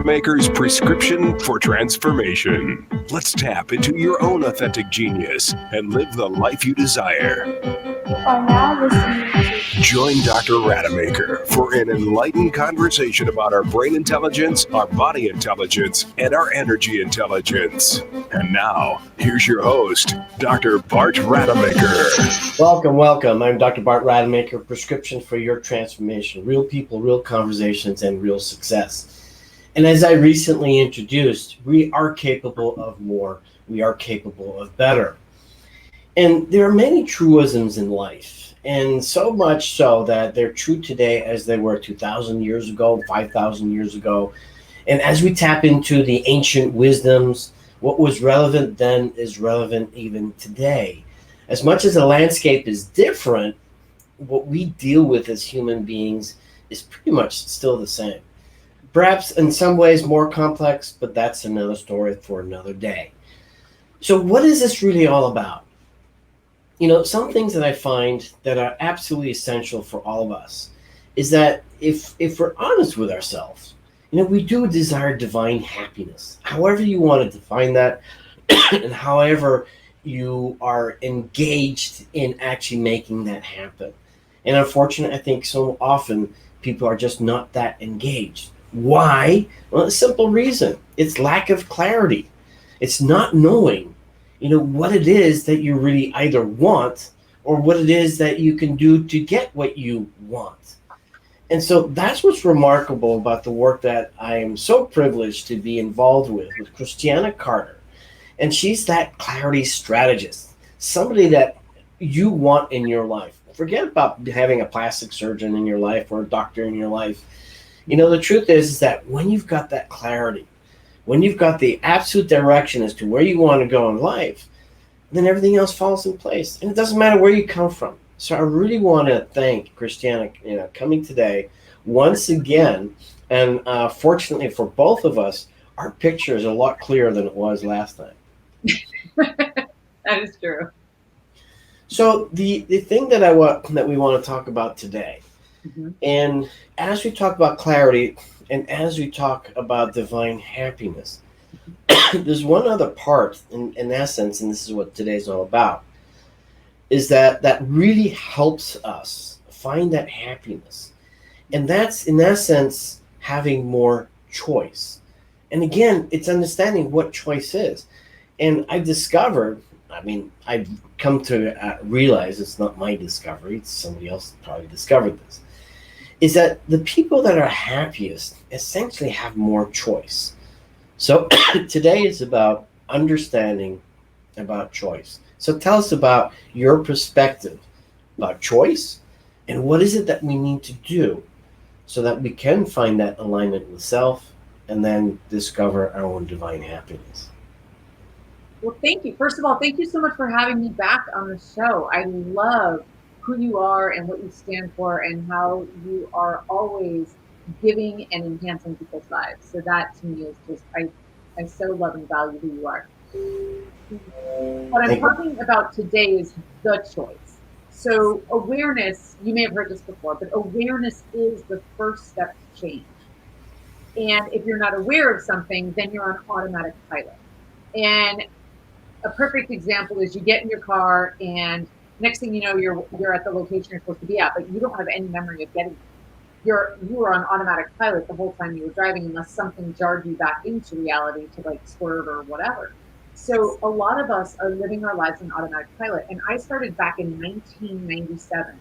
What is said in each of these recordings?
Rademaker's prescription for transformation. Let's tap into your own authentic genius and live the life you desire. You are now listening to Join Dr. Rademaker for an enlightened conversation about our brain intelligence, our body intelligence, and our energy intelligence. And now, here's your host, Dr. Bart Rademaker. Welcome. I'm Dr. Bart Rademaker, prescription for your transformation. Real people, real conversations, and real success. And as I recently introduced, we are capable of more. We are capable of better. And there are many truisms in life, and so much so that they're true today as they were 2,000 years ago, 5,000 years ago. And as we tap into the ancient wisdoms, what was relevant then is relevant even today. As much as the landscape is different, what we deal with as human beings is pretty much still the same. Perhaps in some ways more complex, but that's another story for another day. So what is this really all about? You know, some things that I find that are absolutely essential for all of us is that if we're honest with ourselves, you know, we do desire divine happiness, however you want to define that, and however you are engaged in actually making that happen. And unfortunately, I think so often people are just not that engaged. Why? Well, a simple reason. It's lack of clarity. It's not knowing, you know, what it is that you really either want or what it is that you can do to get what you want. And so that's what's remarkable about the work that I am so privileged to be involved with Christiana Carter. And she's that clarity strategist, somebody that you want in your life. Forget about having a plastic surgeon in your life or a doctor in your life. You know, the truth is that when you've got that clarity, when you've got the absolute direction as to where you want to go in life, then everything else falls in place. And it doesn't matter where you come from. So I really want to thank Christiana, coming today once again. And fortunately for both of us, our picture is a lot clearer than it was last time. That is true. So the thing that we want to talk about today, and as we talk about clarity and as we talk about divine happiness, there's one other part in essence, and this is what today's all about, is that really helps us find that happiness. And that's in essence having more choice. And again, it's understanding what choice is. And I've come to realize it's not my discovery, it's somebody else that probably discovered this, is that the people that are happiest essentially have more choice. So today is about understanding about choice. So tell us about your perspective about choice and what is it that we need to do so that we can find that alignment with self and then discover our own divine happiness. Well, thank you. First of all, thank you so much for having me back on the show. I love who you are and what you stand for and how you are always giving and enhancing people's lives. So that to me is just, I so love and value who you are. What I'm talking about today is the choice. So awareness, you may have heard this before, but awareness is the first step to change. And if you're not aware of something, then you're on automatic pilot. And a perfect example is you get in your car and next thing you know, you're at the location you're supposed to be at, but you don't have any memory of getting there. You were on automatic pilot the whole time you were driving, unless something jarred you back into reality to like swerve or whatever. So a lot of us are living our lives in automatic pilot. And I started back in 1997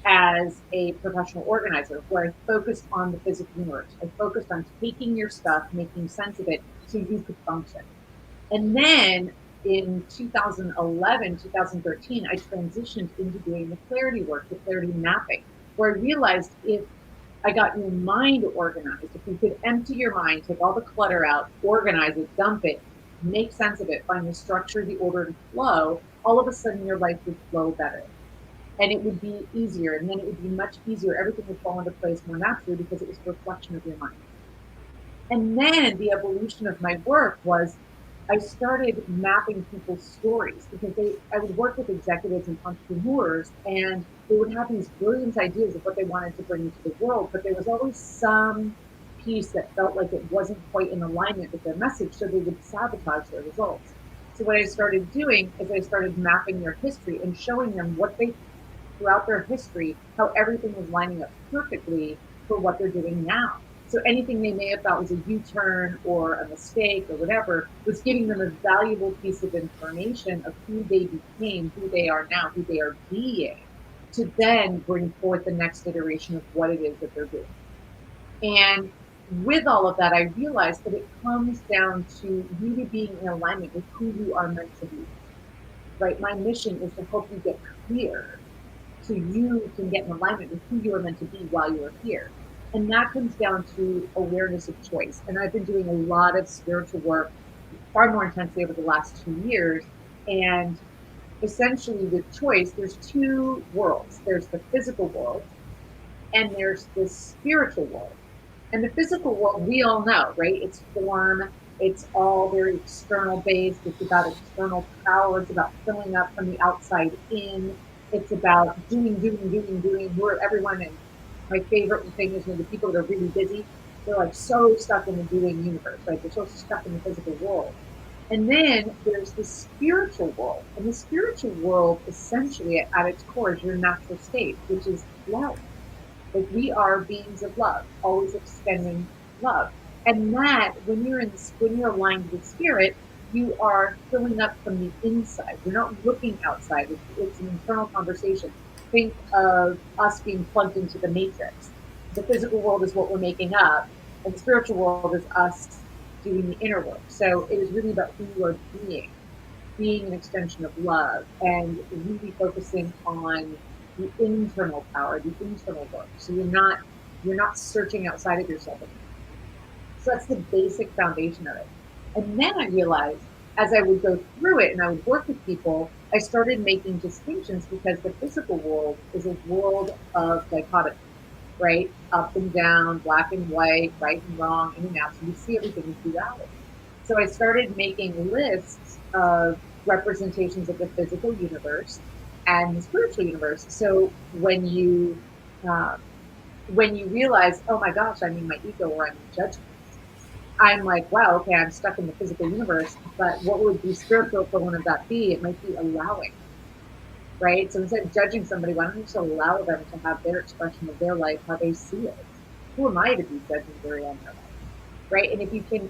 as a professional organizer where I focused on the physical universe. I focused on taking your stuff, making sense of it so you could function. And then in 2011, 2013, I transitioned into doing the clarity work, the clarity mapping, where I realized if I got your mind organized, if you could empty your mind, take all the clutter out, organize it, dump it, make sense of it, find the structure, the order, and flow, all of a sudden your life would flow better. And it would be easier, and then it would be much easier. Everything would fall into place more naturally because it was a reflection of your mind. And then the evolution of my work was I started mapping people's stories because I would work with executives and entrepreneurs, and they would have these brilliant ideas of what they wanted to bring into the world, but there was always some piece that felt like it wasn't quite in alignment with their message, so they would sabotage their results. So what I started doing is I started mapping their history and showing them what they, throughout their history, how everything was lining up perfectly for what they're doing now. So anything they may have thought was a U-turn or a mistake or whatever was giving them a valuable piece of information of who they became, who they are now, who they are being, to then bring forth the next iteration of what it is that they're doing. And with all of that, I realized that it comes down to really being in alignment with who you are meant to be. Right? My mission is to help you get clear so you can get in alignment with who you are meant to be while you are here. And that comes down to awareness of choice. And I've been doing a lot of spiritual work far more intensely over the last 2 years. And essentially, with choice, there's two worlds. There's the physical world, and there's the spiritual world. And the physical world, we all know, right? It's form, it's all very external based, it's about external power, it's about filling up from the outside in, it's about doing. We're everyone, and my favorite thing is when the people that are really busy, they're like so stuck in the doing universe, right? They're so stuck in the physical world. And then there's the spiritual world. And the spiritual world, essentially, at its core, is your natural state, which is love. Like, we are beings of love, always extending love. And that, when you're aligned with spirit, you are filling up from the inside. You're not looking outside. It's an internal conversation. Think of us being plugged into the matrix. The physical world is what we're making up, and the spiritual world is us doing the inner work. So it is really about who you are being an extension of love, and really focusing on the internal power, the internal work. So you're not searching outside of yourself anymore. So that's the basic foundation of it. And then I realized as I would go through it and I would work with people, I started making distinctions because the physical world is a world of dichotomy, right? Up and down, black and white, right and wrong, in and out. So you see everything in duality. So I started making lists of representations of the physical universe and the spiritual universe. So when you realize, oh my gosh, I'm in my ego or I'm in judgment, I'm like, wow, okay, I'm stuck in the physical universe, but what would the spiritual equivalent of that be? It might be allowing, right? So instead of judging somebody, why don't you just allow them to have their expression of their life, how they see it? Who am I to be judging their own life? Right? And if you can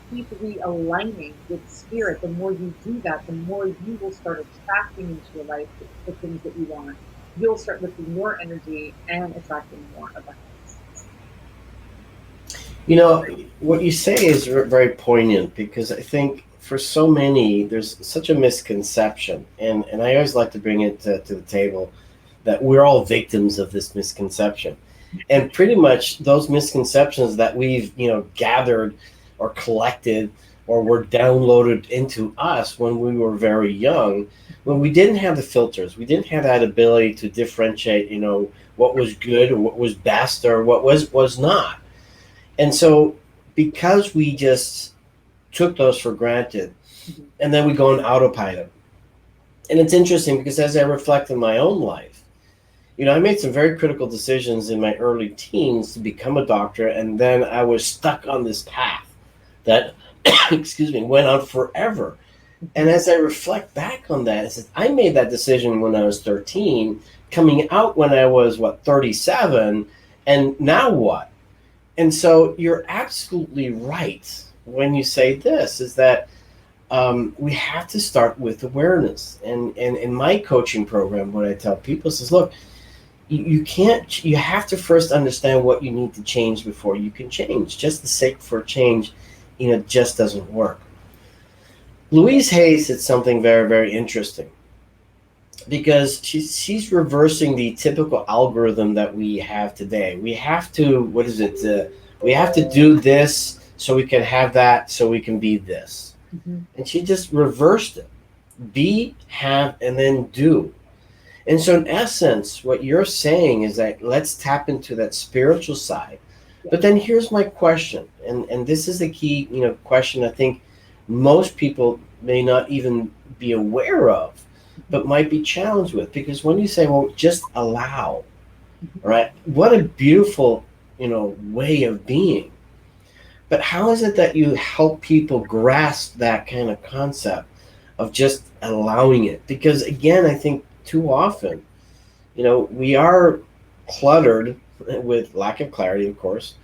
keep realigning with spirit, the more you do that, the more you will start attracting into your life the things that you want. You'll start lifting more energy and attracting more abundance. You know, what you say is very poignant, because I think for so many, there's such a misconception. And I always like to bring it to the table that we're all victims of this misconception. And pretty much those misconceptions that we've, gathered or collected or were downloaded into us when we were very young, when we didn't have the filters, we didn't have that ability to differentiate, what was good or what was best or what was not. And so because we just took those for granted, and then we go on autopilot. And it's interesting because as I reflect on my own life, I made some very critical decisions in my early teens to become a doctor, and then I was stuck on this path that, went on forever. And as I reflect back on that, it says, I made that decision when I was 13, coming out when I was, 37, and now what? And so you're absolutely right when you say this, is that we have to start with awareness. And in my coaching program, what I tell people is, look, you have to first understand what you need to change before you can change. Just the sake for change, just doesn't work. Louise Hay said something very, very interesting, because she's reversing the typical algorithm that we have today. We have to, we have to do this so we can have that, so we can be this. Mm-hmm. And she just reversed it. Be, have, and then do. And so in essence, what you're saying is that let's tap into that spiritual side. But then here's my question, and this is the key, question I think most people may not even be aware of, but might be challenged with. Because when you say, well, just allow, right? What a beautiful, way of being. But how is it that you help people grasp that kind of concept of just allowing it? Because again, I think too often, we are cluttered with lack of clarity, of course,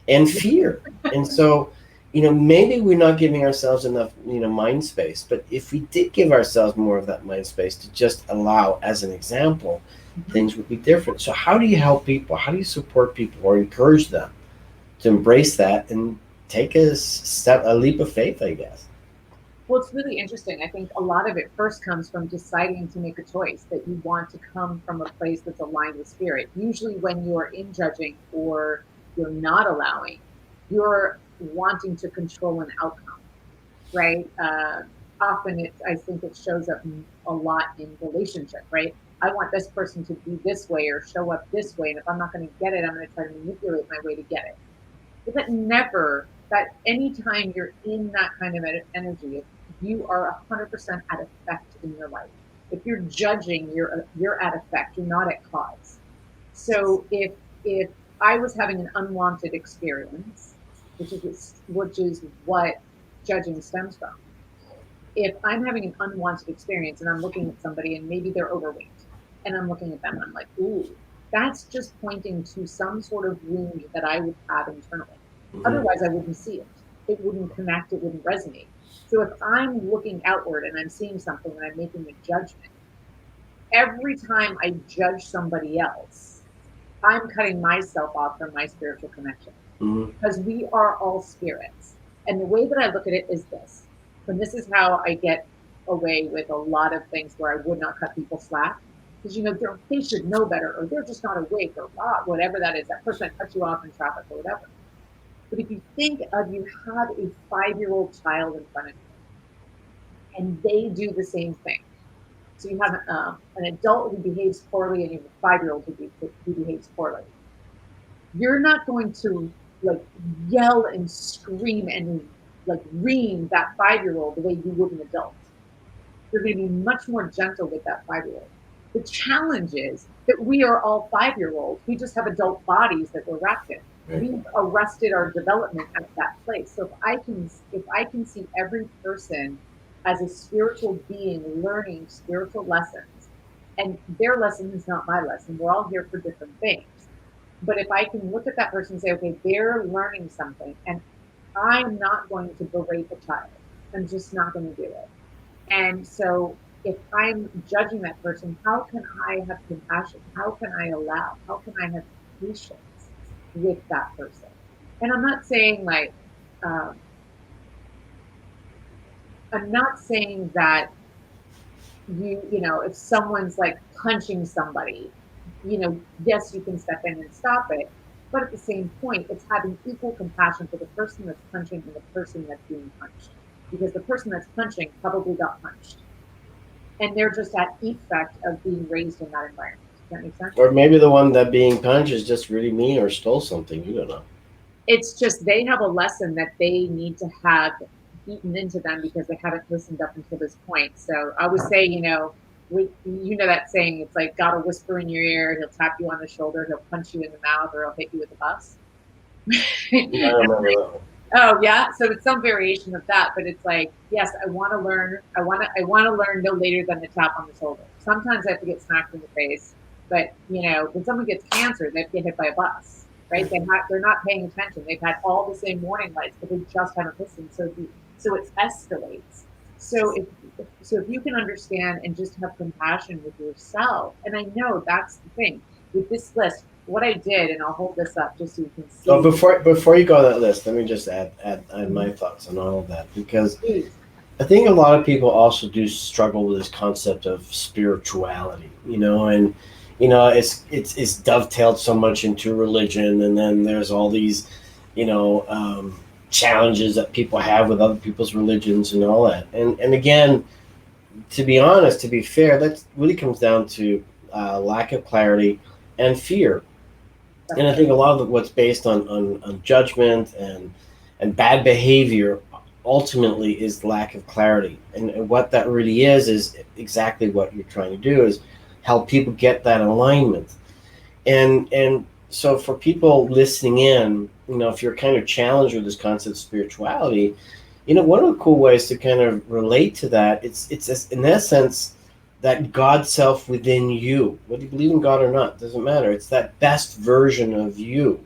and fear. And so, maybe we're not giving ourselves enough, mind space. But if we did give ourselves more of that mind space to just allow, as an example, things would be different. So how do you help people? How do you support people or encourage them to embrace that and take a leap of faith, I guess? Well, it's really interesting. I think a lot of it first comes from deciding to make a choice that you want to come from a place that's aligned with spirit. Usually, when you're in judging or you're not allowing, you're wanting to control an outcome, right? Often, I think it shows up a lot in relationship, right? I want this person to be this way or show up this way, and if I'm not going to get it, I'm going to try to manipulate my way to get it. But that anytime you're in that kind of energy, if you are 100% at effect in your life. If you're judging, you're at effect. You're not at cause. So if I was having an unwanted experience, which is what judging stems from. If I'm having an unwanted experience and I'm looking at somebody and maybe they're overweight, and I'm looking at them and I'm like, ooh, that's just pointing to some sort of wound that I would have internally. Otherwise, I wouldn't see it. It wouldn't connect. It wouldn't resonate. So if I'm looking outward and I'm seeing something and I'm making a judgment, every time I judge somebody else, I'm cutting myself off from my spiritual connection because we are all spirits. And the way that I look at it is this, and this is how I get away with a lot of things where I would not cut people slack. Because they should know better, or they're just not awake, or whatever that is. That person that cut you off in traffic, or whatever. But if you think of you have a 5-year-old child in front of you, and they do the same thing. So you have an adult who behaves poorly, and you have a 5-year-old who behaves poorly. You're not going to yell and scream and ream that 5-year-old the way you would an adult. You're going to be much more gentle with that 5-year-old. The challenge is that we are all 5-year-olds. We just have adult bodies that we're wrapped in. We've arrested our development at that place. So if I can see every person as a spiritual being learning spiritual lessons, and their lesson is not my lesson, we're all here for different things. But if I can look at that person and say, okay, they're learning something, and I'm not going to berate the child. I'm just not going to do it. And so if I'm judging that person, how can I have compassion? How can I allow? How can I have patience with that person? And I'm not saying I'm not saying that if someone's punching somebody, yes, you can step in and stop it. But at the same point, it's having equal compassion for the person that's punching and the person that's being punched. Because the person that's punching probably got punched. And they're just at effect of being raised in that environment. Does that make sense? Or maybe the one that being punched is just really mean or stole something. You don't know. It's just they have a lesson that they need to have beaten into them because they haven't listened up until this point. So I would say, that saying, it's like God will whisper in your ear, he'll tap you on the shoulder, he'll punch you in the mouth, or he'll hit you with a bus. Yeah, I remember that one. Oh yeah, so it's some variation of that, but it's like, yes, I want to learn. I want to learn no later than the tap on the shoulder. Sometimes I have to get smacked in the face, but when someone gets cancer, they have to get hit by a bus, right? They're not paying attention. They've had all the same warning lights, but they just haven't listened. So it escalates. So if you can understand and just have compassion with yourself, and I know that's the thing with this list. What I did, and I'll hold this up just so you can see. Oh, before you go on that list, let me just add my thoughts on all of that, because I think a lot of people also do struggle with this concept of spirituality, and it's dovetailed so much into religion, and then there's all these, challenges that people have with other people's religions and all that, and again, to be honest, to be fair, that really comes down to lack of clarity and fear. And I think a lot of what's based on judgment and bad behavior ultimately is lack of clarity. And what that really is exactly what you're trying to do, is help people get that alignment. And so for people listening in, if you're kind of challenged with this concept of spirituality, one of the cool ways to kind of relate to that, it's in essence that God self within you. Whether you believe in God or not, doesn't matter. It's that best version of you.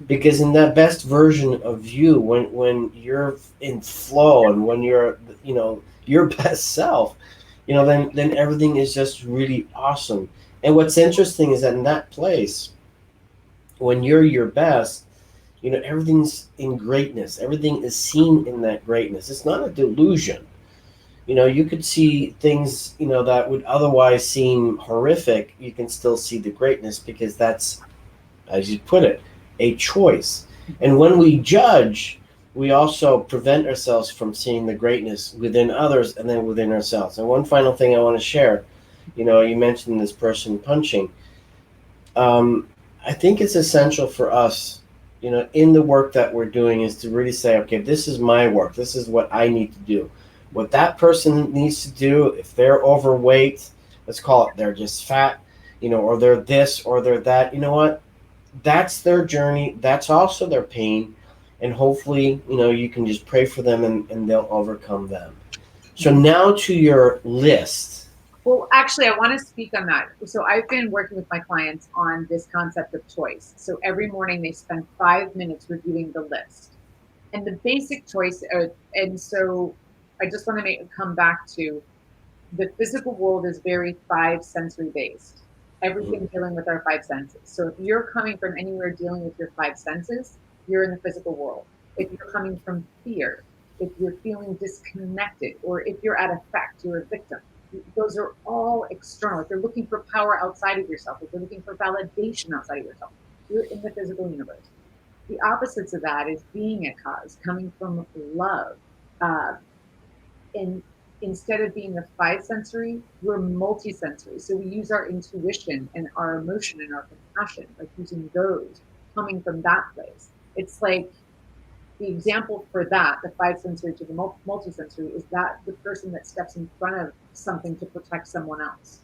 Because in that best version of you, when you're in flow and when you're, your best self, then everything is just really awesome. And what's interesting is that in that place, when you're your best, everything's in greatness. Everything is seen in that greatness. It's not a delusion. You could see things, that would otherwise seem horrific. You can still see the greatness because that's, as you put it, a choice. And when we judge, we also prevent ourselves from seeing the greatness within others and then within ourselves. And one final thing I want to share, you mentioned this person punching. I think it's essential for us, in the work that we're doing, is to really say, okay, this is my work. This is what I need to do. What that person needs to do, if they're overweight, let's call it they're just fat, or they're this or they're that, you know what? That's their journey. That's also their pain. And hopefully, you can just pray for them and they'll overcome them. So now to your list. Well, actually, I want to speak on that. So I've been working with my clients on this concept of choice. So every morning they spend 5 minutes reviewing the list. And the basic choice, and so I just want to come back to the physical world is very five sensory based. Everything dealing with our five senses. So if you're coming from anywhere dealing with your five senses, you're in the physical world. If you're coming from fear, if you're feeling disconnected, or if you're at effect, you're a victim. Those are all external. If you're looking for power outside of yourself, if you're looking for validation outside of yourself, you're in the physical universe. The opposites of that is being at cause, coming from love. And instead of being a five sensory, we're multisensory. So we use our intuition and our emotion and our compassion, like using those, coming from that place. It's like the example for that, the five sensory to the multisensory, is that the person that steps in front of something to protect someone else.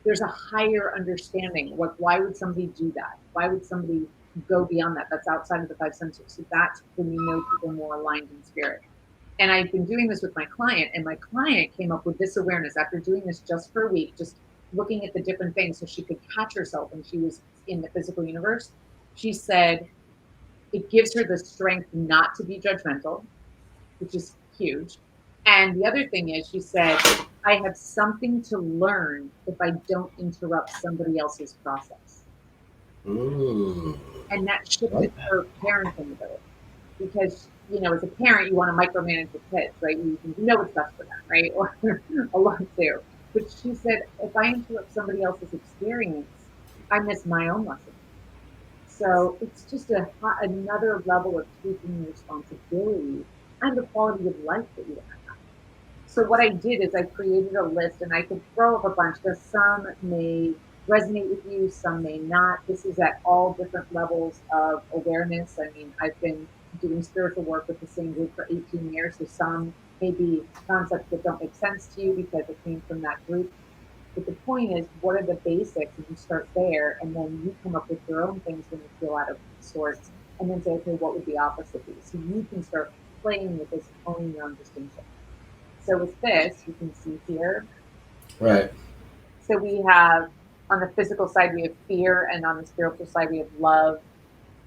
There's a higher understanding. Why would somebody do that? Why would somebody go beyond that? That's outside of the five senses. So that's when you know people are more aligned in spirit. And I've been doing this with my client, and my client came up with this awareness after doing this just for a week, just looking at the different things so she could catch herself when she was in the physical universe. She said it gives her the strength not to be judgmental, which is huge. And the other thing is, she said, I have something to learn if I don't interrupt somebody else's process. And that shifted her parenting ability. Because, as a parent, you want to micromanage your kids, right? You know what's best for them, right? Or a lot too. But she said, if I interrupt somebody else's experience, I miss my own lesson. So it's just another level of taking responsibility and the quality of life that you have. So what I did is I created a list, and I could throw up a bunch, because some may resonate with you, some may not. This is at all different levels of awareness. I mean, I've been doing spiritual work with the same group for 18 years. So some may be concepts that don't make sense to you because it came from that group. But the point is, what are the basics? And you start there, and then you come up with your own things when you feel out of sorts, and then say, okay, what would the opposite be? So you can start playing with this, owning your own distinction. So with this, you can see here. Right. So we have, on the physical side, we have fear, and on the spiritual side, we have love.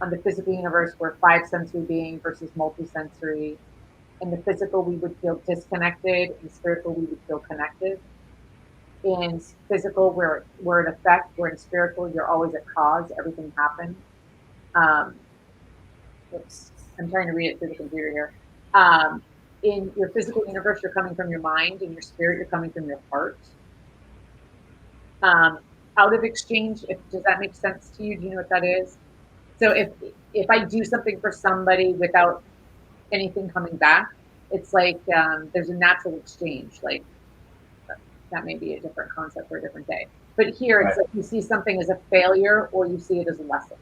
On the physical universe, we're five sensory being versus multisensory. In the physical, we would feel disconnected. In spiritual, we would feel connected. In physical, we're in effect. We're in spiritual, you're always at cause. Everything happens. Oops, I'm trying to read it through the computer here. In your physical universe, you're coming from your mind. In your spirit, you're coming from your heart. Out of exchange, does that make sense to you? Do you know what that is? So if I do something for somebody without anything coming back, it's like there's a natural exchange. Like, that may be a different concept for a different day. But here, it's like you see something as a failure, or you see it as a lesson.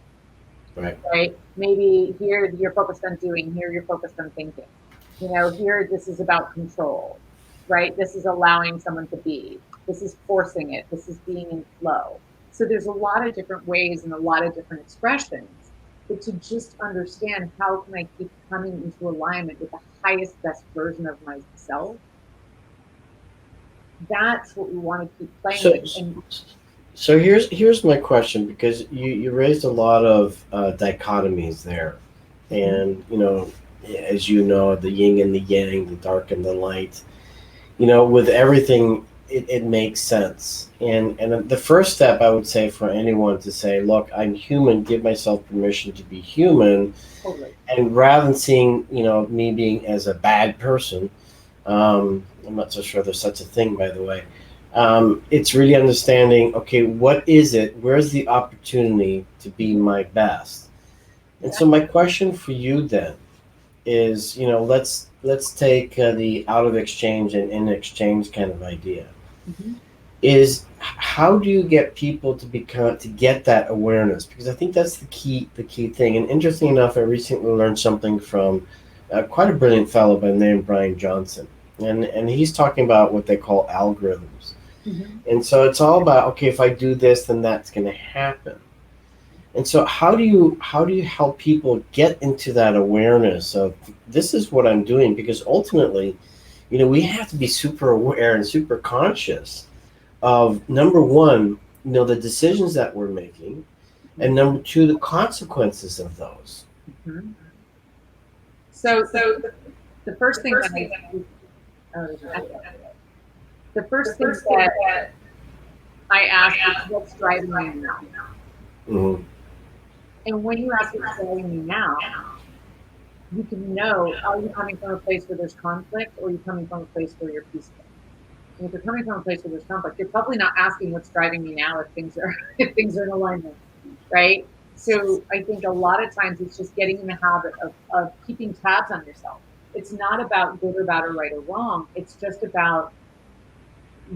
Right? Maybe here you're focused on doing, here you're focused on thinking. Here this is about control, right? This is allowing someone to be. This is forcing it. This is being in flow. So there's a lot of different ways and a lot of different expressions. but to just understand how can I keep coming into alignment with the highest, best version of myself. That's what we want to keep playing So, with. And so here's my question, because you raised a lot of dichotomies there, and as you know, the yin and the yang, the dark and the light. With everything, it makes sense. And the first step, I would say, for anyone to say, look, I'm human, give myself permission to be human, totally. and rather than seeing me being as a bad person, I'm not so sure there's such a thing, by the way. It's really understanding, okay, what is it? Where's the opportunity to be my best? And so my question for you then is, let's take the out of exchange and in exchange kind of idea. Mm-hmm. Is how do you get people to get that awareness? Because I think that's the key thing. And interesting enough, I recently learned something from quite a brilliant fellow by the name of Brian Johnson, and he's talking about what they call algorithms. Mm-hmm. And so it's all about, okay, if I do this, then that's going to happen. And so how do you help people get into that awareness of, this is what I'm doing? Because ultimately, we have to be super aware and super conscious of, number one, the decisions that we're making, and number two, the consequences of those. Mm-hmm. So the first thing the first thing that I ask is, what's driving me now? Mm-hmm. And when you ask what's driving me now, you can know, are you coming from a place where there's conflict, or are you coming from a place where you're peaceful? And if you're coming from a place where there's conflict, you're probably not asking what's driving me now if things are in alignment, right? So I think a lot of times it's just getting in the habit of keeping tabs on yourself. It's not about good or bad or right or wrong. It's just about,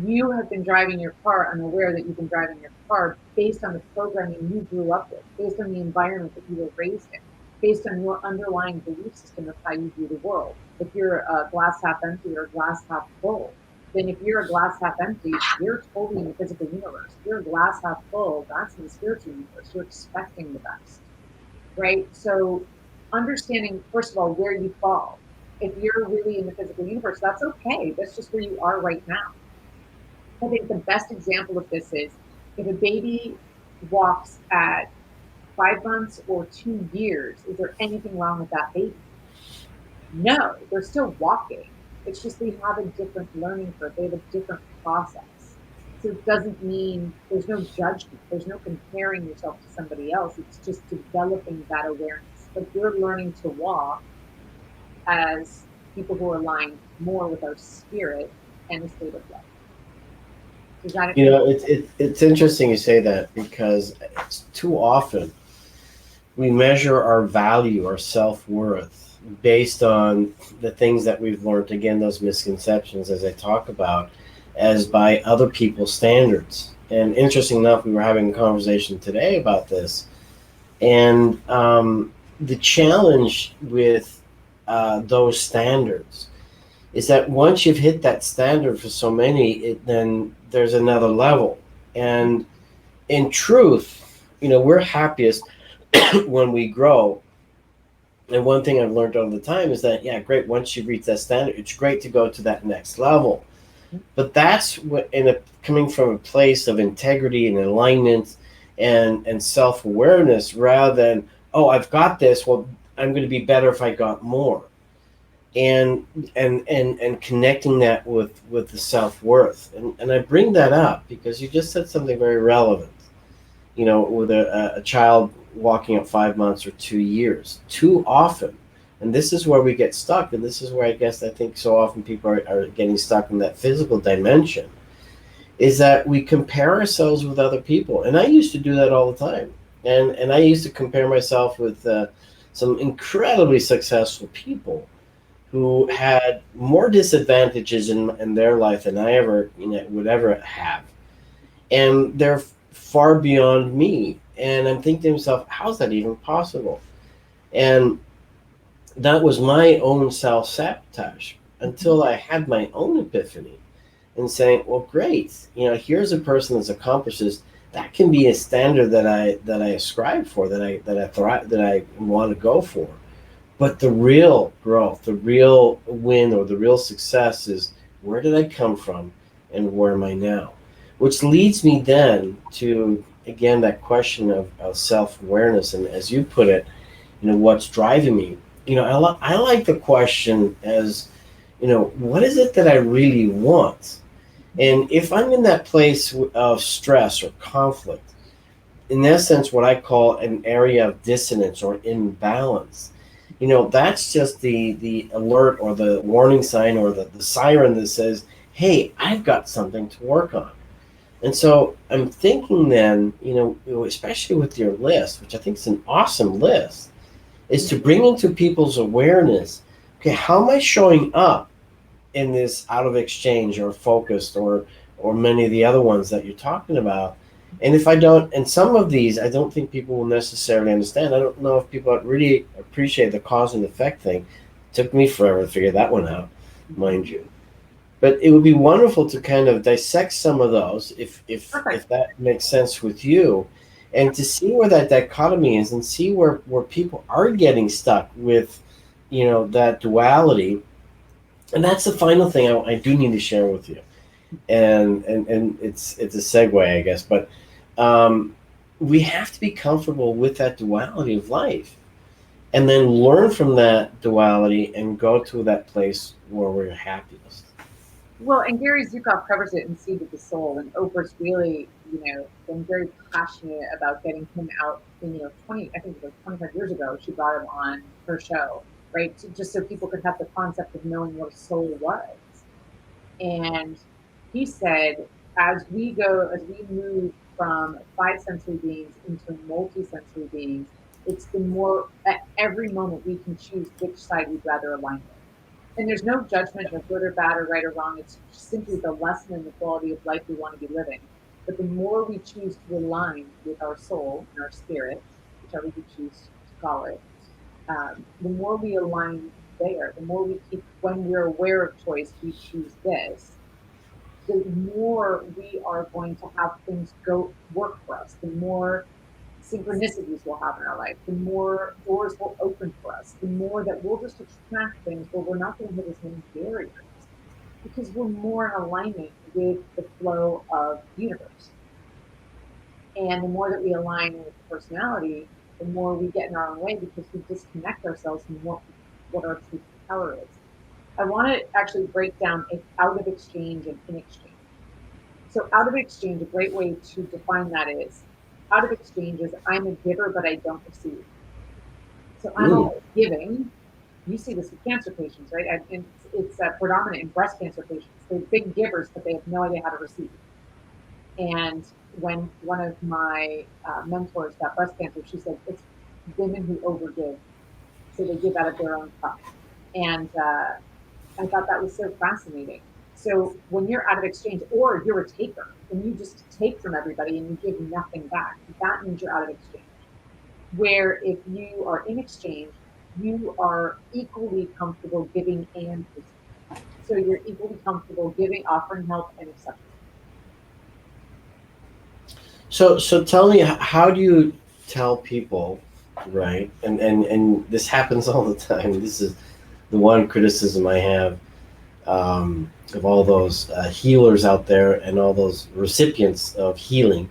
you have been driving your car unaware that you've been driving your car based on the programming you grew up with, based on the environment that you were raised in, based on your underlying belief system of how you view the world. If you're a glass half empty or a glass half full, then if you're a glass half empty, you're totally in the physical universe. If you're a glass half full, that's in the spiritual universe. You're expecting the best, right? So understanding, first of all, where you fall. If you're really in the physical universe, that's okay. That's just where you are right now. I think the best example of this is, if a baby walks at 5 months or 2 years, is there anything wrong with that baby? No, they're still walking. It's just they have a different learning curve. They have a different process. So it doesn't mean, there's no judgment. There's no comparing yourself to somebody else. It's just developing that awareness. But we're learning to walk as people who are aligned more with our spirit and the state of life. It's interesting you say that, because it's too often we measure our value, our self-worth, based on the things that we've learned, again, those misconceptions, as I talk about, as by other people's standards. And interesting enough, we were having a conversation today about this, and the challenge with those standards is that once you've hit that standard for so many, then there's another level. And in truth, we're happiest when we grow. And one thing I've learned over the time is that, yeah, great, once you reach that standard, it's great to go to that next level. But that's what, coming from a place of integrity and alignment and self-awareness, rather than, oh, I've got this, well, I'm going to be better if I got more. And connecting that with the self-worth. And I bring that up because you just said something very relevant, with a child walking at 5 months or 2 years. Too often, and this is where we get stuck, and this is where I think so often people are getting stuck in that physical dimension, is that we compare ourselves with other people. And I used to do that all the time. And I used to compare myself with some incredibly successful people who had more disadvantages in their life than I ever would ever have. And they're far beyond me. And I'm thinking to myself, how's that even possible? And that was my own self-sabotage until I had my own epiphany and saying, well, great, here's a person that's accomplished this. that can be a standard that I ascribe for, that I want to go for. But the real growth, the real win, or the real success is, where did I come from and where am I now? Which leads me then to, again, that question of self awareness. And as you put it, what's driving me? I like the question as, what is it that I really want? And if I'm in that place of stress or conflict, in essence, what I call an area of dissonance or imbalance, that's just the alert or the warning sign or the siren that says, hey, I've got something to work on. And so I'm thinking then, especially with your list, which I think is an awesome list, is to bring into people's awareness, okay, how am I showing up in this out of exchange or focused or many of the other ones that you're talking about? And if I don't, and some of these, I don't think people will necessarily understand. I don't know if people really appreciate the cause and effect thing. It took me forever to figure that one out, mind you. But it would be wonderful to kind of dissect some of those, if Perfect. that makes sense with you, and to see where that dichotomy is, and see where people are getting stuck with, that duality. And that's the final thing I do need to share with you, and it's a segue, I guess. But um, we have to be comfortable with that duality of life, and then learn from that duality and go to that place where we're happiest. Well, and Gary Zukav covers it in Seed of the Soul, and Oprah's really, been very passionate about getting him out. And, 20, I think it was 25 years ago, she brought him on her show, right? Just so people could have the concept of knowing what a soul was. And he said, as we move from five sensory beings into multi-sensory beings, it's the more at every moment we can choose which side we'd rather align with. And there's no judgment, no good or bad or right or wrong. It's simply the lesson and the quality of life we want to be living. But the more we choose to align with our soul and our spirit, whichever we choose to call it, the more we align there, the more we keep, when we're aware of choice, we choose this, the more we are going to have things go work for us, the more synchronicities we'll have in our life, the more doors will open for us, the more that we'll just attract things where we're not going to hit as many barriers because we're more in alignment with the flow of the universe. And the more that we align with the personality, the more we get in our own way because we disconnect ourselves from what our true power is. I want to actually break down out of exchange and in exchange. So, out of exchange, a great way to define that is, out of exchange is I'm a giver, but I don't receive. So, I'm Mm. always giving. You see this with cancer patients, right? And it's predominant in breast cancer patients. They're big givers, but they have no idea how to receive. And when one of my mentors got breast cancer, she said it's women who overgive, so they give out of their own cup. And I thought that was so fascinating. So when you're out of exchange, or you're a taker, and you just take from everybody and you give nothing back, that means you're out of exchange. Where if you are in exchange, you are equally comfortable giving and receiving. So you're equally comfortable giving, offering help, and accepting. So tell me, how do you tell people, right? And this happens all the time. This is the one criticism I have, of all those healers out there and all those recipients of healing,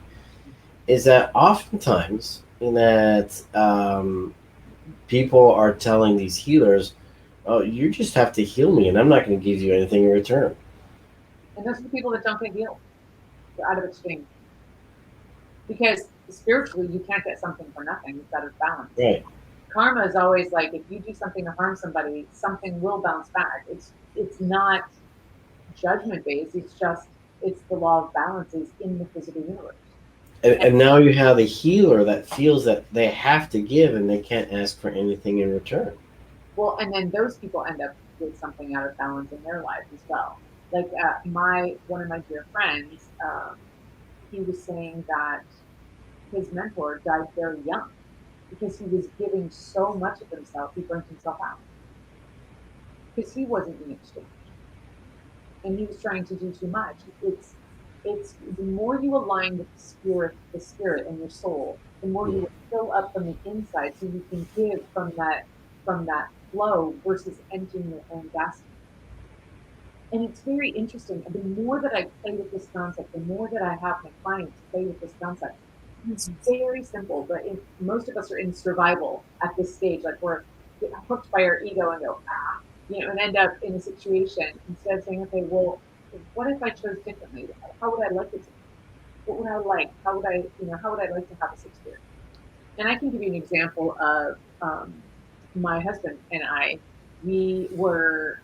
is that oftentimes in that people are telling these healers, "Oh, you just have to heal me, and I'm not going to give you anything in return." And those are the people that don't get healed. They're out of exchange. Because spiritually, you can't get something for nothing. It's out of balance. Right. Karma is always like if you do something to harm somebody, something will bounce back. It's not judgment based. It's the law of balances in the physical universe. And And now you have a healer that feels that they have to give and they can't ask for anything in return. well, and then those people end up with something out of balance in their lives as well. Like my one of my dear friends, he was saying that his mentor died very young because he was giving so much of himself, he burnt himself out because he wasn't in exchange and he was trying to do too much. it's the more you align with the spirit and your soul, the more you will fill up from the inside, so you can give from that flow versus emptying your own basket. And it's very interesting. The more that I play with this concept, the more that I have my clients play with this concept. It's very simple, but most of us are in survival at this stage. Like we're hooked by our ego and go, and end up in a situation instead of saying, okay, well, what if I chose differently? How would I like it to be? What would I like? How would I like to have this experience? And I can give you an example of my husband and I. We were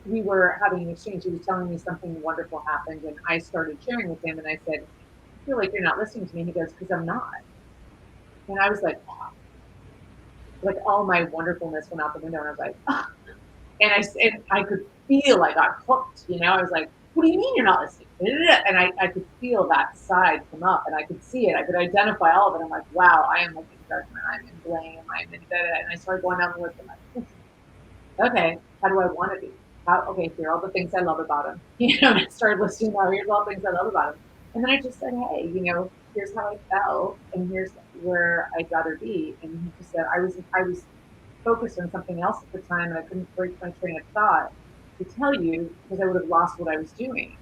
we were having an exchange. He was telling me something wonderful happened, and I started sharing with him. And I said, "I feel like you're not listening to me." He goes, "Because I'm not." And I was like all my wonderfulness went out the window, and I was like, "Ah." And I could feel I got hooked. I was like, "What do you mean you're not listening?" And I could feel that side come up, and I could see it. I could identify all of it. I'm like, "Wow, I am like in judgment. I'm in blame. I'm in da da." And I started going down the list. I'm like, okay, how do I want to be? Okay, here are all the things I love about him. And I started listing out, here's all the things I love about him. And then I just said, hey, here's how I felt and here's where I'd rather be. And he just said, I was focused on something else at the time and I couldn't break my train of thought to tell you because I would have lost what I was doing.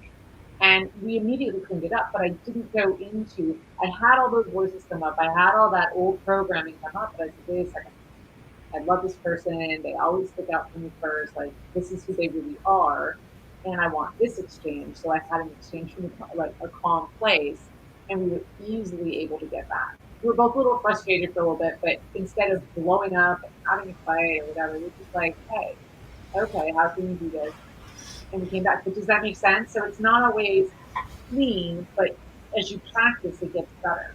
And we immediately cleaned it up, but I didn't go into, I had all those voices come up. I had all that old programming come up, but I said, wait a second, I love this person. They always stick out for me first. Like this is who they really are, and I want this exchange. So I had an exchange from like a calm place, and we were easily able to get back. We were both a little frustrated for a little bit, but instead of blowing up and having a fight or whatever, we were just like, hey, okay, how can we do this? And we came back. But does that make sense? So it's not always clean, but as you practice, it gets better.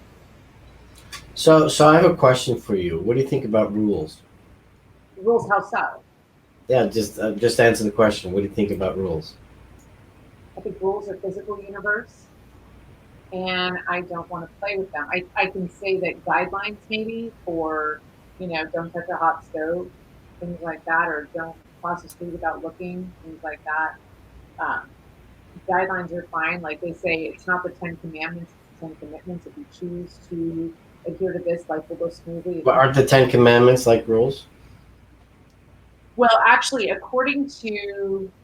So I have a question for you. What do you think about rules? Rules, how so? Yeah, just answer the question. What do you think about rules? I think rules are physical universe, and I don't want to play with them. I can say that guidelines maybe for, don't touch a hot stove, things like that, or don't cross the street without looking, things like that. Um, Guidelines are fine. Like they say, it's not the 10 Commandments, it's the 10 Commitments. If you choose to adhere to this, life will go smoothly. But aren't the Ten Commandments like rules? Well, actually,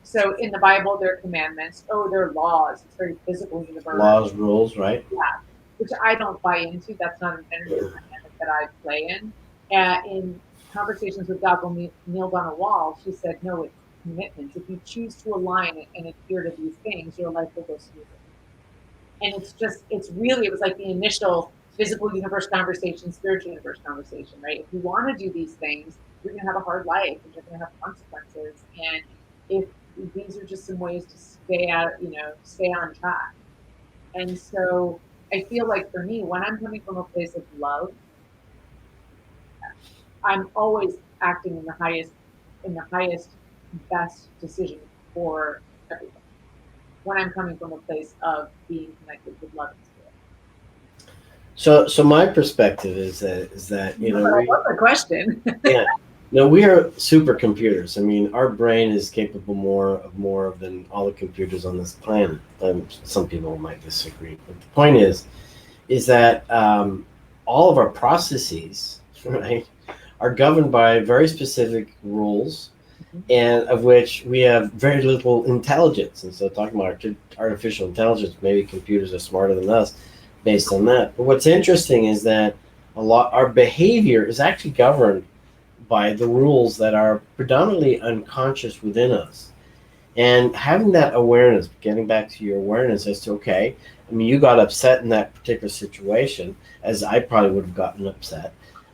so in the Bible, they're commandments. Oh, they're laws. It's very physical universe. Laws, rules, right? Yeah, which I don't buy into. That's not an energy dynamic that I play in. In conversations with God, when we kneeled on a wall, she said, no, it's commitments. If you choose to align and adhere to these things, your life will go smoothly. And it was like the initial physical universe conversation, spiritual universe conversation, right? If you want to do these things, you're going to have a hard life and you're going to have consequences. And if these are just some ways to stay on track. And so I feel like for me, when I'm coming from a place of love, I'm always acting in the highest, best decision for everyone. When I'm coming from a place of being connected with love and spirit. So my perspective is that I love the question. yeah. No, we are supercomputers. I mean, our brain is capable more than all the computers on this planet. Some people might disagree, but the point is that all of our processes, right, are governed by very specific rules, and of which we have very little intelligence. And so, talking about artificial intelligence, maybe computers are smarter than us based on that. But what's interesting is that our behavior is actually governed by the rules that are predominantly unconscious within us. And having that awareness, getting back to your awareness as to, okay, I mean, you got upset in that particular situation, as I probably would have gotten upset.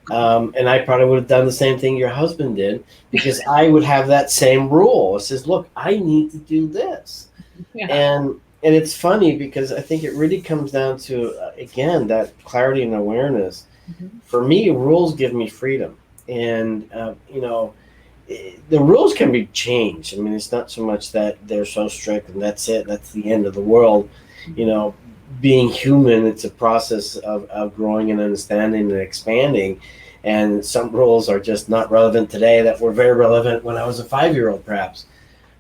And I probably would have done the same thing your husband did, because I would have that same rule. It says, look, I need to do this. Yeah. And it's funny because I think it really comes down to, again, that clarity and awareness. Mm-hmm. For me, rules give me freedom. And, the rules can be changed. I mean, it's not so much that they're so strict and that's it, that's the end of the world. Being human, it's a process of growing and understanding and expanding. And some rules are just not relevant today that were very relevant when I was a 5-year-old, perhaps.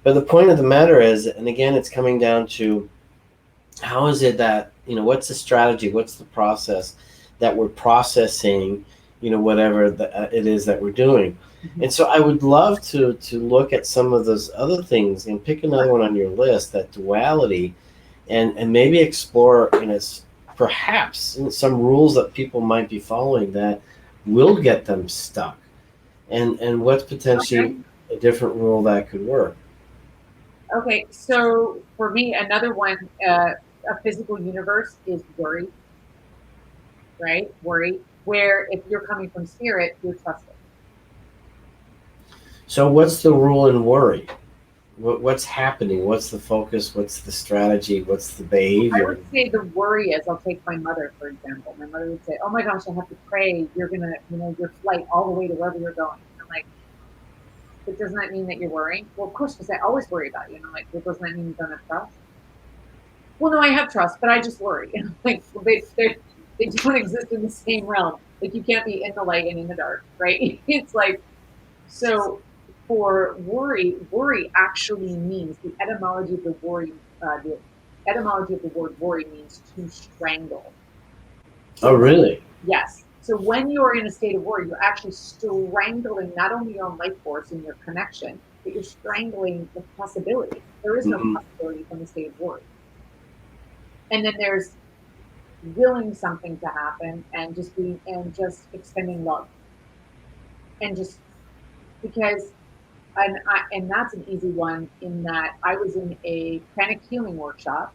But the point of the matter is, and again, it's coming down to how is it that, what's the strategy, what's the process that we're processing, whatever it is that we're doing. Mhm. And so I would love to look at some of those other things and pick another one on your list, that duality, and maybe explore, perhaps some rules that people might be following that will get them stuck, and what's Okay. potentially a different rule that could work. Okay. So for me, another one, a physical universe is worry, right? Worry, where if you're coming from spirit, you're trusting. So what's the rule in worry? What's happening? What's the focus? What's the strategy? What's the I behavior? would say the worry is, I'll take my mother, for example. My mother would say, oh my gosh, I have to pray. You're going to, your flight all the way to wherever you're going. And I'm like, but doesn't that mean that you're worrying? Well, of course, because I always worry about you. And I'm like, well, doesn't that mean you don't have trust? Well, no, I have trust, but I just worry. And I'm like, well, they don't exist in the same realm. Like you can't be in the light and in the dark, right? It's like, so for worry actually means the etymology of the etymology of the word worry means to strangle. Oh, So really? yes. So when you're in a state of worry, you're actually strangling not only your own life force and your connection, but you're strangling the possibility. There is no Hmm. possibility from the state of worry. And then there's willing something to happen and just extending love and just because and that's an easy one in that I was in a pranic healing workshop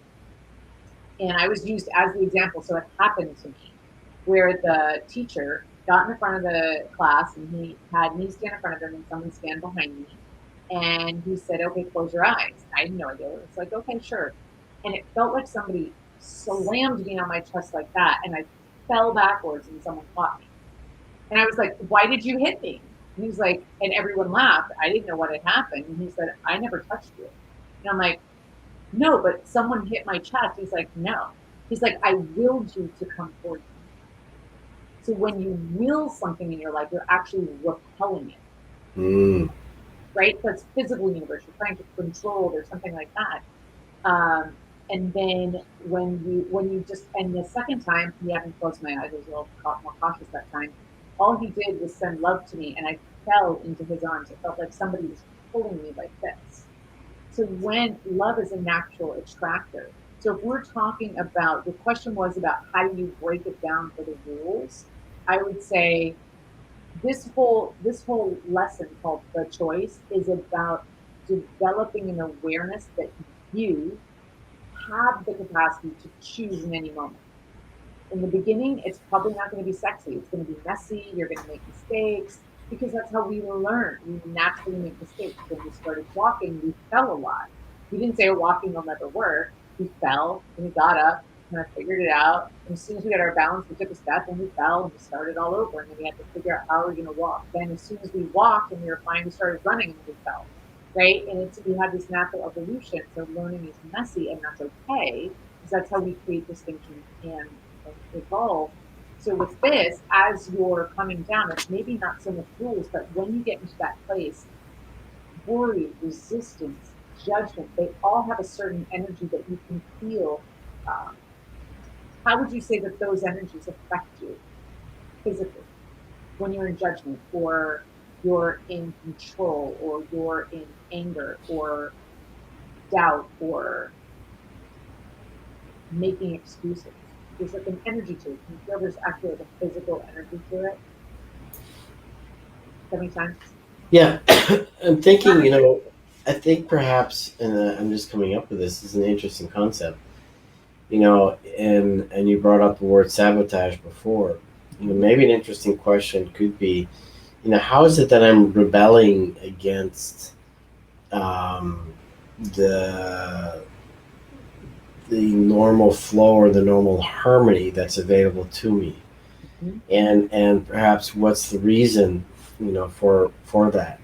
and I was used as the example. So it happened to me where the teacher got in the front of the class and he had me stand in front of him and someone stand behind me. And he said, okay, close your eyes. I had no idea. It's like, okay, sure. And it felt like somebody slammed me on my chest like that. And I fell backwards and someone caught me. And I was like, why did you hit me? And he was like, and everyone laughed. I didn't know what had happened. And he said, I never touched you. And I'm like, no, but someone hit my chest. He's like, no. He's like, I willed you to come towards me. So when you will something in your life, you're actually repelling it, Mm. right? That's physical universe. You're trying to control it or something like that. And then when you just and the second time he hadn't closed my eyes, I was a little more cautious that time. All he did was send love to me, and I fell into his arms. It felt like somebody was pulling me like this. So when love is a natural extractor. So if we're talking about the question was about how do you break it down for the rules, I would say this whole lesson called the choice is about developing an awareness that you have the capacity to choose in any moment. In the beginning, it's probably not going to be sexy. It's going to be messy. You're going to make mistakes because that's how we learn. We naturally make mistakes. When we started walking, we fell a lot. We didn't say walking will never work. We fell and we got up and I figured it out. And as soon as we got our balance, we took a step and we fell and we started all over. And then we had to figure out how we're going to walk. Then as soon as we walked and we were fine, we started running and we fell. Right. And we had this natural evolution. So learning is messy and that's okay because that's how we create distinction and evolve. So with this, as you're coming down, it's maybe not so much rules, but when you get into that place, worry, resistance, judgment, they all have a certain energy that you can feel. Um, how would you say that those energies affect you physically when you're in judgment or you're in control or you're in anger or doubt or making excuses? There's like an energy to it. Can you feel there's actually like a physical energy to it? Does that make sense? Yeah, I'm thinking, I think perhaps, and I'm just coming up with this is an interesting concept, and you brought up the word sabotage before. Maybe an interesting question could be, how is it that I'm rebelling against um, the the normal flow or the normal harmony that's available to me, Mhm. and perhaps what's the reason, for that.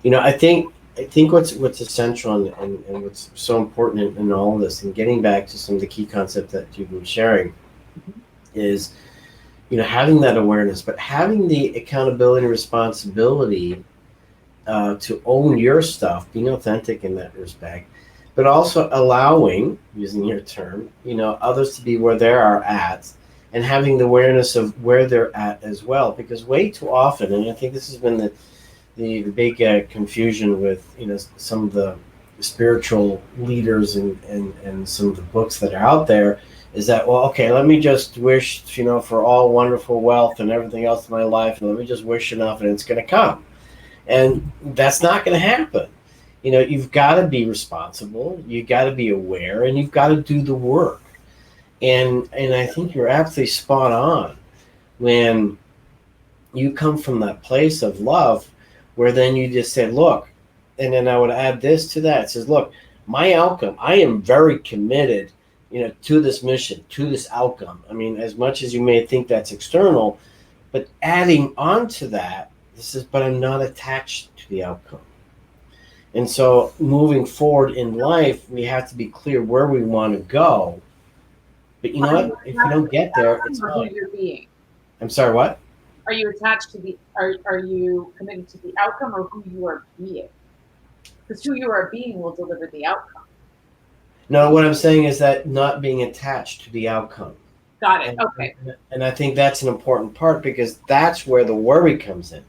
I think what's essential and what's so important in all of this, and getting back to some of the key concepts that you've been sharing, Mhm. is having that awareness, but having the accountability and responsibility to own your stuff, being authentic in that respect, but also allowing, using your term, others to be where they are at, and having the awareness of where they're at as well. Because way too often, and I think this has been the big confusion with some of the spiritual leaders and some of the books that are out there, is that, well, okay, let me just wish for all wonderful wealth and everything else in my life, and let me just wish enough and it's going to come. And that's not going to happen. You've got to be responsible, you got to be aware, and you've got to do the work. And I think you're absolutely spot on when you come from that place of love, where then you just say, look, and then I would add this to that. It says, look, my outcome, I am very committed, to this mission, to this outcome. I mean, as much as you may think that's external, but adding on to that, this is, but I'm not attached to the outcome. And so moving forward in life, we have to be clear where we want to go. But you know what? If you don't get there, it's Or fine. who you're being. I'm sorry, what? Are you attached to the? Are you committed to the outcome or who you are being? Because who you are being will deliver the outcome. No, what I'm saying is that not being attached to the outcome. Got it. Okay. And I think that's an important part, because that's where the worry comes in.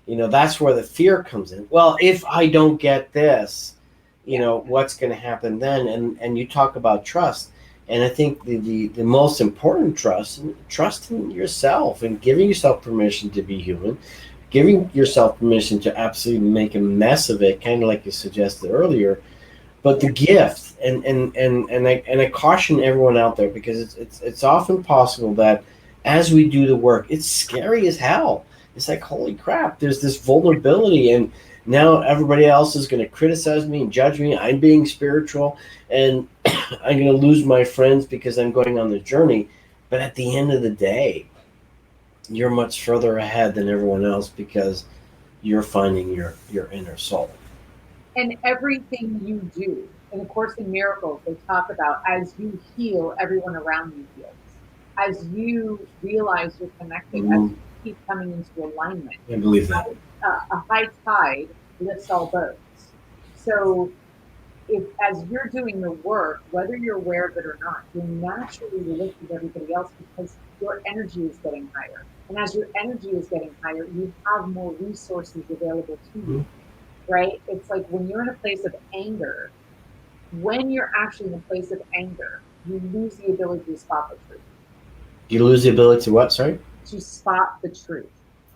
That's where the fear comes in. Well, if I don't get this, what's going to happen then? And you talk about trust. And I think the most important trust in yourself, and giving yourself permission to be human, giving yourself permission to absolutely make a mess of it, kind of like you suggested earlier. But the gift, and I caution everyone out there, because it's often possible that as we do the work, it's scary as hell. It's like, holy crap, there's this vulnerability, and now everybody else is going to criticize me and judge me. I'm being spiritual, and I'm going to lose my friends because I'm going on the journey. But at the end of the day, you're much further ahead than everyone else, because you're finding your inner soul. And everything you do, in A Course in Miracles, they talk about, as you heal, everyone around you heals. As you realize you're connected, as you keep coming into alignment. I believe that. A high tide lifts all boats. So if, as you're doing the work, whether you're aware of it or not, you're naturally lifting everybody else, because your energy is getting higher. And as your energy is getting higher, you have more resources available to you. Right? It's like when you're in a place of anger, when you're actually in a place of anger, you lose the ability to spot the truth. You lose the ability to what, sorry? To spot the truth.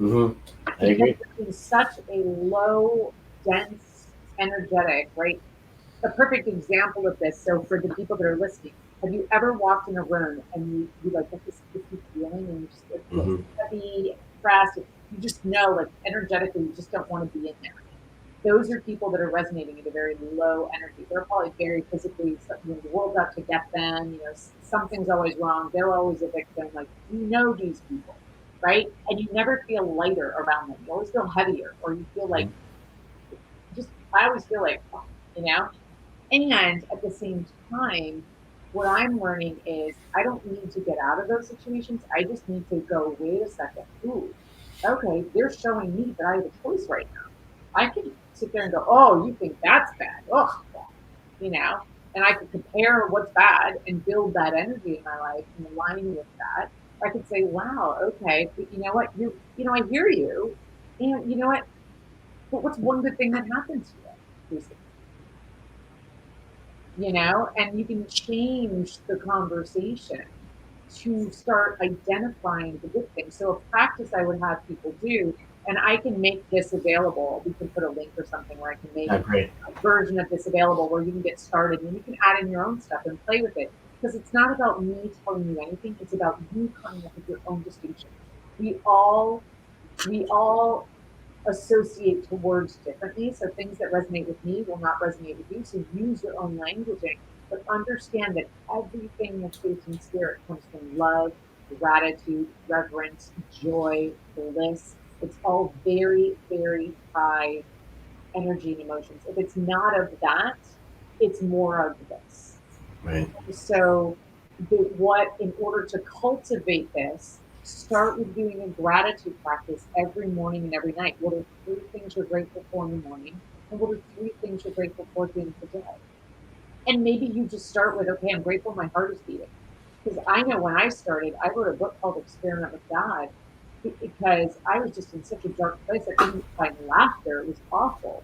I agree. In such a low, dense, energetic, right? A perfect example of this. So for the people that are listening, have you ever walked in a room and you like get this feeling, and you just feel heavy, depressed? You just know, like, energetically, you just don't want to be in there. Those are people that are resonating at a very low energy. They're probably very physically, the world's out to get them, something's always wrong. They're always a victim. Like, these people, right? And you never feel lighter around them. You always feel heavier, or you feel like, I always feel like, And at the same time, what I'm learning is I don't need to get out of those situations. I just need to go, wait a second. Ooh, okay, they're showing me that I have a choice right now. I can sit there and go, oh, you think that's bad? Oh, and I could compare what's bad and build that energy in my life and align with that. I could say, wow, okay, but you know what? I hear you. And you know what? But what's one good thing that happened to you recently? And you can change the conversation to start identifying the good things. So a practice I would have people do, and I can make this available. We can put a link or something where I can make a version of this available where you can get started and you can add in your own stuff and play with it. Because it's not about me telling you anything. It's about you coming up with your own distinction. We all associate to words differently. So things that resonate with me will not resonate with you. So use your own languaging, but understand that everything that's based in spirit comes from love, gratitude, reverence, joy, bliss. It's all very, very high energy and emotions. If it's not of that, it's more of this. Right. So in order to cultivate this, start with doing a gratitude practice every morning and every night. What are 3 things you're grateful for in the morning? And what are 3 things you're grateful for at the end of the day? And maybe you just start with, okay, I'm grateful my heart is beating. Because I know when I started, I wrote a book called Experiment with God because I was just in such a dark place. I couldn't find laughter. It was awful.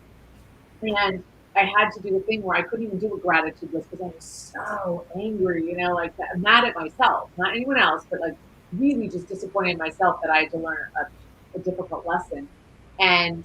And I had to do the thing where I couldn't even do a gratitude list because I was so angry, like that, mad at myself, not anyone else, but like really just disappointed in myself that I had to learn a difficult lesson. And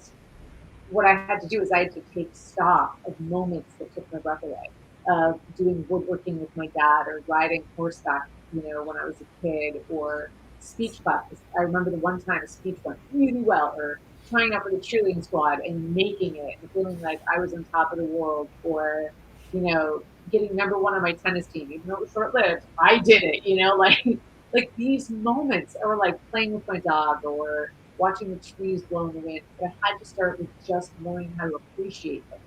what I had to do is I had to take stock of moments that took my breath away, of doing woodworking with my dad or riding horseback, when I was a kid, or speech classes. I remember the one time a speech went really well, or trying out for the cheerleading squad and making it and feeling like I was on top of the world, or, getting number one on my tennis team, even though it was short lived. I did it, like these moments, or like playing with my dog, or watching the trees blow in the wind. But I had to start with just learning how to appreciate them.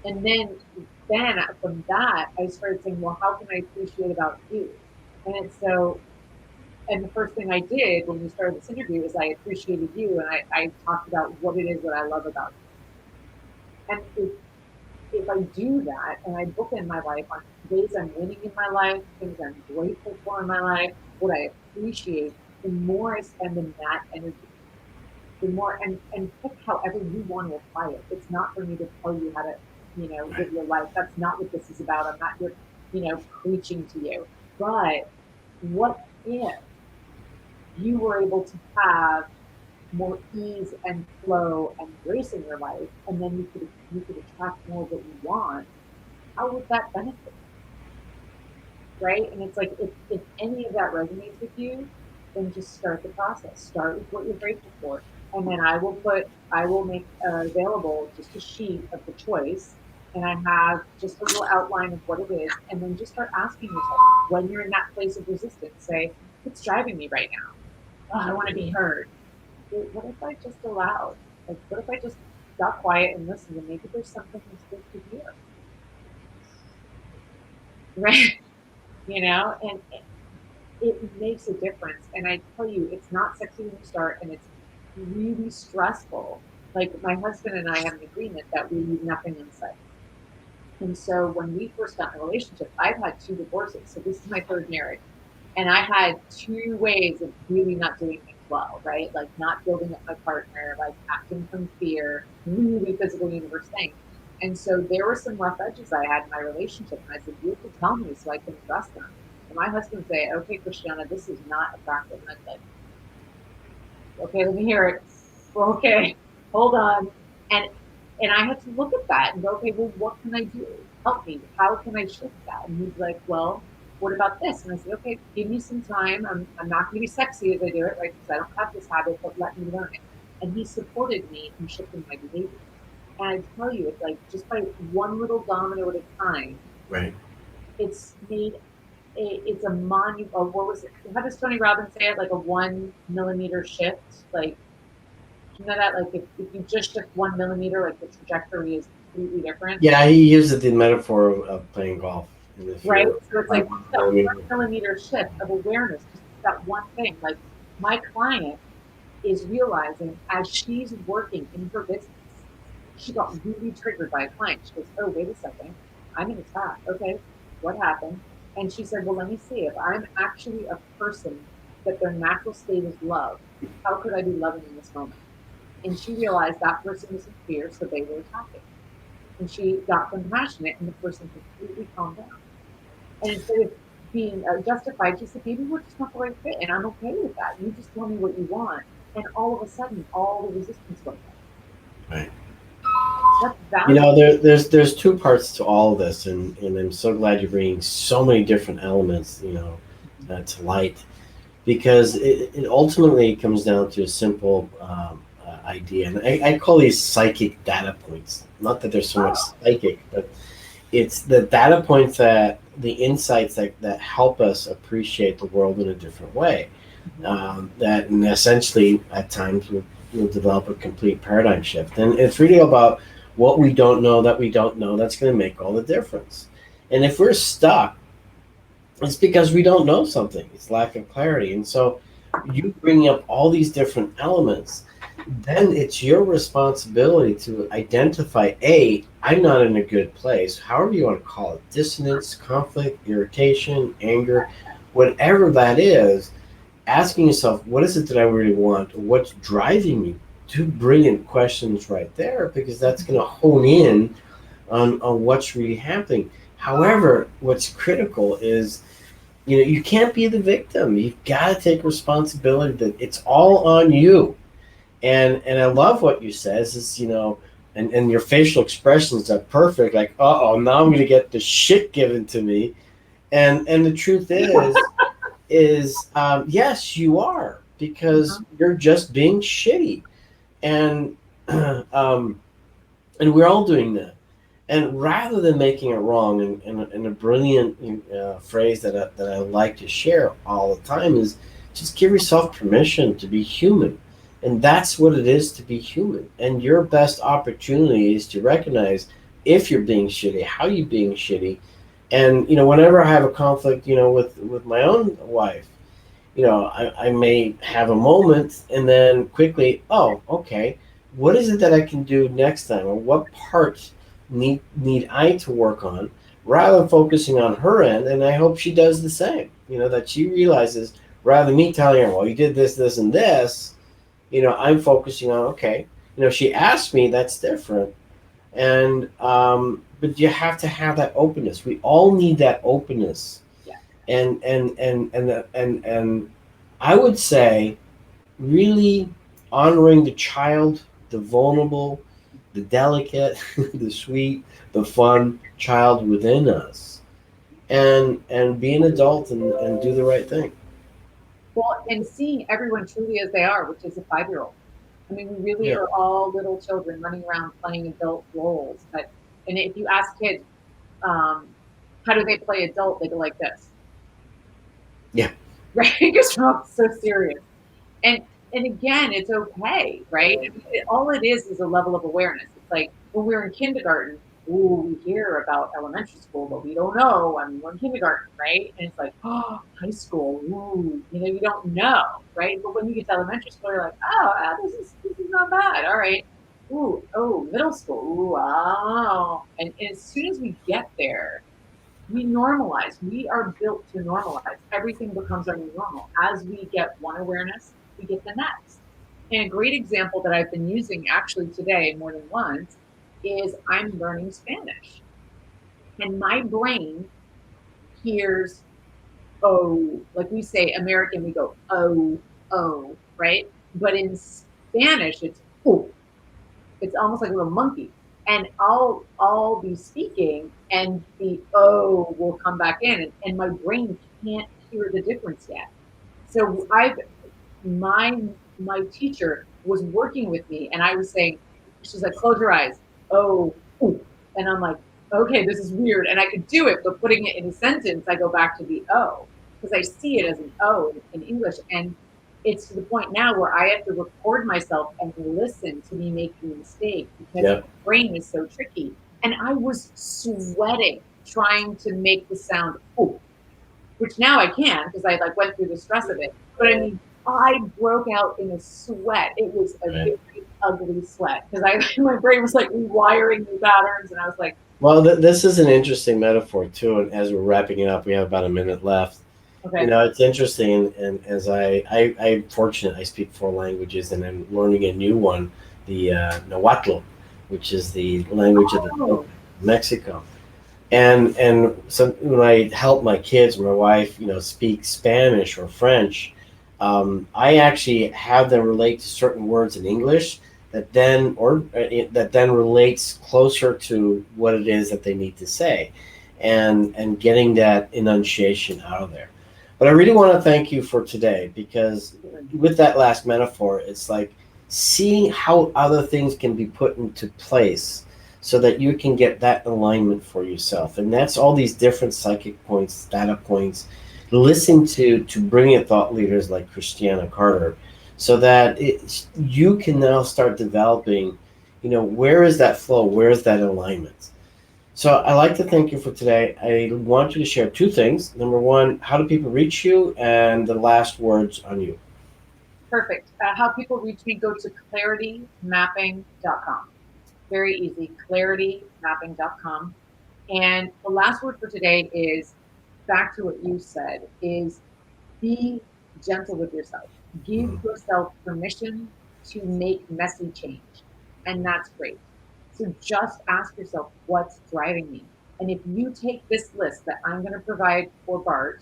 And then from that, I started saying, well, how can I appreciate about you? And it's so, and the first thing I did when we started this interview is I appreciated you, and I talked about what it is that I love about you. And if I do that and I bookend my life on ways I'm winning in my life, things I'm grateful for in my life, what I appreciate, the more I spend in that energy, the more, and pick however you want to apply it. It's not for me to tell you how to, live your life. That's not what this is about. I'm not here, preaching to you. But what if you were able to have more ease and flow and grace in your life, and then you could attract more of what you want? How would that benefit? Right? And it's like, if any of that resonates with you, then just start the process. Start with what you're grateful for. And then I will make available just a sheet of the choice. And I have just a little outline of what it is. And then just start asking yourself when you're in that place of resistance, say, what's driving me right now? Oh, I want to be heard. Well, what if I just allowed? Like, what if I just got quiet and listened, and maybe there's something I'm supposed to hear? Right? And it makes a difference. And I tell you, it's not sexy when you start, and it's really stressful. Like, my husband and I have an agreement that we leave nothing unsaid. And so when we first got in a relationship, I've had 2 divorces. So this is my 3rd marriage. And I had 2 ways of really not doing things well, right? Like not building up my partner, like acting from fear, really physical universe things. And so there were some rough edges I had in my relationship. And I said, you have to tell me so I can address them. And my husband would say, okay, Christiana, this is not attractive. And I'd like, okay, let me hear it. Well, okay, hold on. And and I had to look at that and go, okay, well, what can I do? Help me. How can I shift that? And he's like, well, what about this? And I said, okay, give me some time. I'm not going to be sexy as I do it, right? Because I don't have this habit, but let me learn it. And he supported me in shifting my behavior. And I tell you, it's like just by one little domino at a time, Right. it's made it's a monument. What was it? How does Tony Robbins say it? Like a 1 millimeter shift. Like, you know that, like if you just shift 1 millimeter, like the trajectory is completely different. Yeah, he uses the metaphor of playing golf. And if Right. you're So it's like that 1 millimeter shift of awareness, just that one thing. Like, my client is realizing as she's working in her business, she got really triggered by a client. She goes, oh, wait a second. I'm in attack. Okay. What happened? And she said, well, let me see. If I'm actually a person that their natural state is love, how could I be loving in this moment? And she realized that person was in fear, so they were attacking. And she got compassionate, and the person completely calmed down. And instead of being justified, she said, maybe we're just not the right fit, and I'm okay with that. You just tell me what you want. And all of a sudden, all the resistance went away. Right. That's valuable. There's 2 parts to all of this, and I'm so glad you're bringing so many different elements, to light, because it ultimately comes down to a simple idea, and I call these psychic data points. Not that there's so much psychic, but it's the data points, the insights that help us appreciate the world in a different way. That and essentially at times we'll develop a complete paradigm shift, and it's really about what we don't know that we don't know that's going to make all the difference. And if we're stuck, it's because we don't know something. It's lack of clarity. And so you bring up all these different elements. then it's your responsibility to identify, I'm not in a good place, however you want to call it, dissonance, conflict, irritation, anger, whatever that is, asking yourself, what is it that I really want? What's driving me? Two brilliant questions right there, because that's going to hone in on what's really happening. However, what's critical is, you can't be the victim. You've got to take responsibility that it's all on you. And I love what you says is, and your facial expressions are perfect. Like, now I'm gonna get the shit given to me. And the truth is yes, you are, because you're just being shitty. And um, and we're all doing that. And rather than making it wrong, and a brilliant phrase that I like to share all the time is, just give yourself permission to be human. And that's what it is to be human. And your best opportunity is to recognize if you're being shitty, how you're being shitty. And, whenever I have a conflict, with my own wife, I may have a moment and then quickly, oh, okay, what is it that I can do next time? Or what parts need I to work on, rather than focusing on her end? And I hope she does the same, that she realizes, rather than me telling her, well, you did this, this, and this, I'm focusing on, okay, she asked me, that's different. And, but you have to have that openness. We all need that openness. Yeah. And I would say, really honoring the child, the vulnerable, the delicate, the sweet, the fun child within us, and be an adult and do the right thing. Well, and seeing everyone truly as they are, which is a 5-year-old. I mean, we really Yeah. are all little children running around playing adult roles. And if you ask kids, um, how do they play adult, they go like this. Yeah. Right? Because we're all so serious. And and again, it's okay, right? All it is a level of awareness. It's like when we're in kindergarten, ooh, we hear about elementary school, but we don't know. I mean, we're in kindergarten, right? And it's like, oh, high school, ooh, you don't know, right? But when you get to elementary school, you're like, oh, this is not bad. All right. Ooh, oh, middle school, ooh, oh. And as soon as we get there, we normalize. We are built to normalize. Everything becomes our new normal. As we get one awareness, we get the next. And a great example that I've been using actually today more than once is I'm learning Spanish. And my brain hears, oh, like we say American, we go, oh, right? But in Spanish, it's, oh, it's almost like a little monkey. And I'll be speaking and the oh will come back in, and my brain can't hear the difference yet. So my my teacher was working with me and I was saying, she's like, close your eyes. Oh, ooh. And I'm like, okay, this is weird. And I could do it, but putting it in a sentence, I go back to the O because I see it as an O in English. And it's to the point now where I have to record myself and listen to me making a mistake because Yeah. my brain is so tricky. And I was sweating trying to make the sound ooh, which now I can because I like went through the stress of it. But I mean, I broke out in a sweat. It was a Right. very ugly sweat because my brain was like rewiring new patterns, and I was like, Well, this is an interesting metaphor too. And as we're wrapping it up, we have about a minute left. okay, It's interesting, and as I'm fortunate, I speak 4 languages, and I'm learning a new one, the Nahuatl, which is the language of oh, Mexico. And so when I help my kids, my wife, speak Spanish or French, I actually have them relate to certain words in English that then relates closer to what it is that they need to say, and getting that enunciation out of there. But I really want to thank you for today, because with that last metaphor, it's like seeing how other things can be put into place so that you can get that alignment for yourself. And that's all these different psychic points, data points, listen to brilliant thought leaders like Christiana Carter, so that you can now start developing, where is that flow? Where is that alignment? So I'd like to thank you for today. I want you to share 2 things. Number one, how do people reach you? And the last words on you. Perfect. How people reach me, go to claritymapping.com. Very easy, claritymapping.com. And the last word for today is back to what you said, is be gentle with yourself. Give yourself permission to make messy change. And that's great. So just ask yourself, what's driving me? And if you take this list that I'm going to provide for Bart,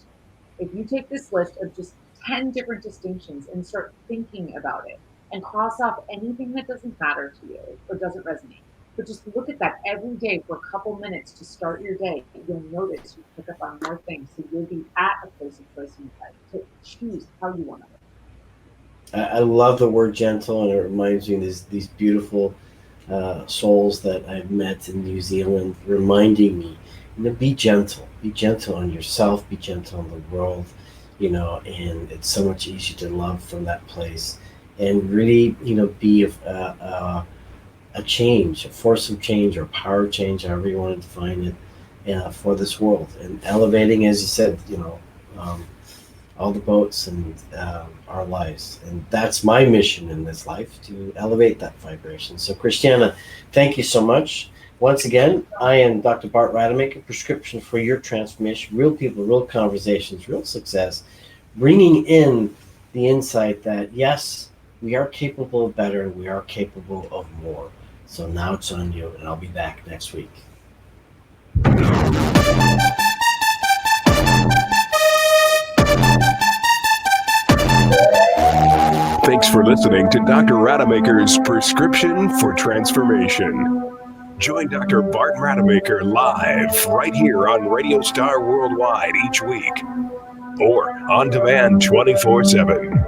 if you take this list of just 10 different distinctions and start thinking about it and cross off anything that doesn't matter to you or doesn't resonate, but just look at that every day for a couple minutes to start your day, you'll notice you pick up on more things. So you'll be at a place of choice in your life to choose how you want to live. I love the word gentle, and it reminds me of these beautiful souls that I've met in New Zealand, reminding me, be gentle. Be gentle on yourself. Be gentle on the world. And it's so much easier to love from that place, and really, be a change, a force of change, or power of change, however you want to define it, for this world, and elevating, as you said, all the boats and our lives. And that's my mission in this life, to elevate that vibration. So, Christiana, thank you so much. Once again, I am Dr. Bart Rademaker, prescription for your transformation, real people, real conversations, real success, bringing in the insight that, yes, we are capable of better, and we are capable of more. So now it's on you, and I'll be back next week. Thanks for listening to Dr. Rademaker's Prescription for Transformation. Join Dr. Bart Rademaker live right here on Radio Star Worldwide each week, or on demand 24/7.